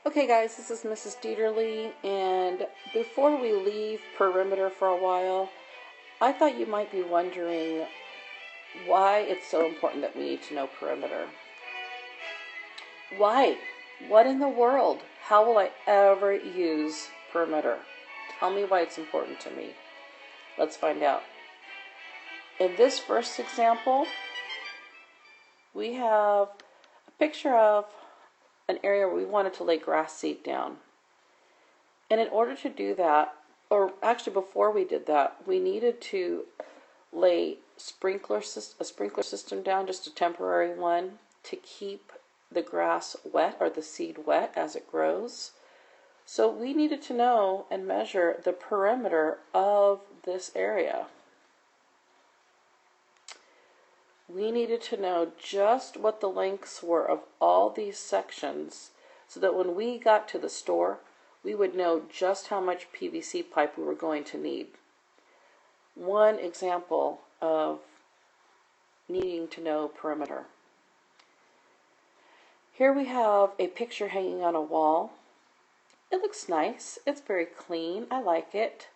Okay guys, this is Mrs. Dieterle, and before we leave perimeter for a while, I thought you might be wondering why it's so important that we need to know perimeter. Why? What in the world? How will I ever use perimeter? Tell me why it's important to me. Let's find out. In this first example, we have a picture of an area where we wanted to lay grass seed down. And in order to do that, or actually before we did that, we needed to lay a sprinkler system down, just a temporary one, to keep the grass wet or the seed wet as it grows. So we needed to know and measure the perimeter of this area. We needed to know just what the lengths were of all these sections so that when we got to the store, we would know just how much PVC pipe we were going to need. One example of needing to know perimeter. Here we have a picture hanging on a wall. It looks nice. It's very clean. I like it.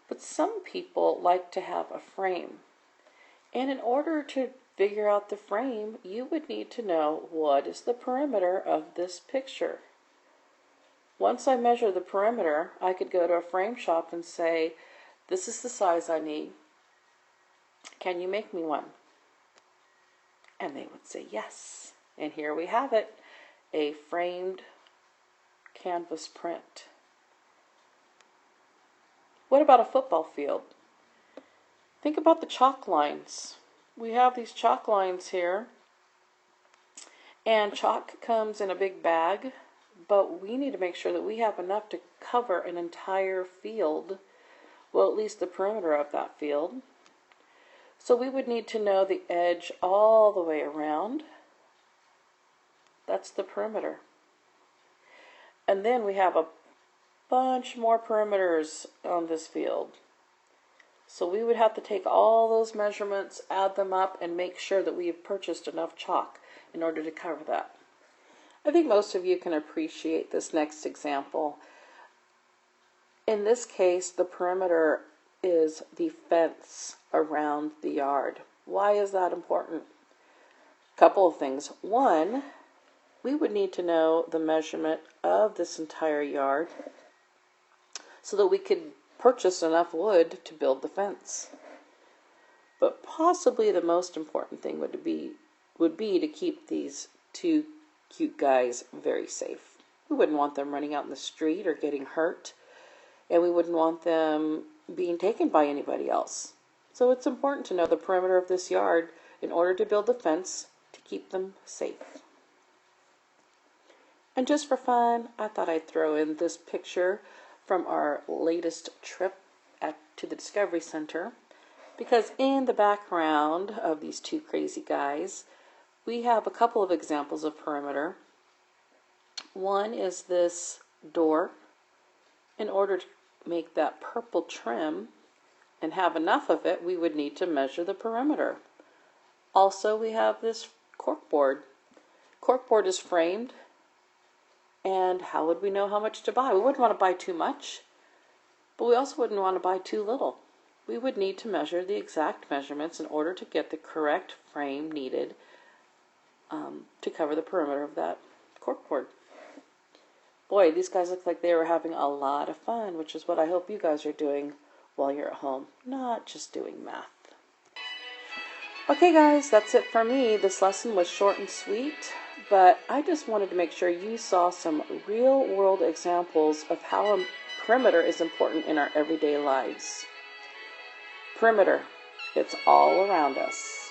But some people like to have a frame. And in order to figure out the frame, you would need to know what is the perimeter of this picture. Once I measure the perimeter, I could go to a frame shop and say, this is the size I need. Can you make me one? And they would say yes. And here we have it, a framed canvas print. What about a football field? Think about the chalk lines. We have these chalk lines here, and chalk comes in a big bag, but we need to make sure that we have enough to cover an entire field, well, at least the perimeter of that field. So we would need to know the edge all the way around. That's the perimeter. And then we have a bunch more perimeters on this field. So we would have to take all those measurements, add them up, and make sure that we have purchased enough chalk in order to cover that. I think most of you can appreciate this next example. In this case, the perimeter is the fence around the yard. Why is that important? A couple of things. One, we would need to know the measurement of this entire yard so that we could purchase enough wood to build the fence. But possibly the most important thing would be to keep these two cute guys very safe. We wouldn't want them running out in the street or getting hurt, and we wouldn't want them being taken by anybody else. So it's important to know the perimeter of this yard in order to build the fence to keep them safe. And just for fun, I thought I'd throw in this picture from our latest trip to the Discovery Center, because in the background of these two crazy guys, we have a couple of examples of perimeter. One is this door. In order to make that purple trim and have enough of it, we would need to measure the perimeter. Also, we have this corkboard. Corkboard is framed. And how would we know how much to buy? We wouldn't want to buy too much, but we also wouldn't want to buy too little. We would need to measure the exact measurements in order to get the correct frame needed to cover the perimeter of that corkboard. Boy, these guys look like they were having a lot of fun, which is what I hope you guys are doing while you're at home, not just doing math. Okay guys, that's it for me. This lesson was short and sweet, but I just wanted to make sure you saw some real-world examples of how a perimeter is important in our everyday lives. Perimeter, it's all around us.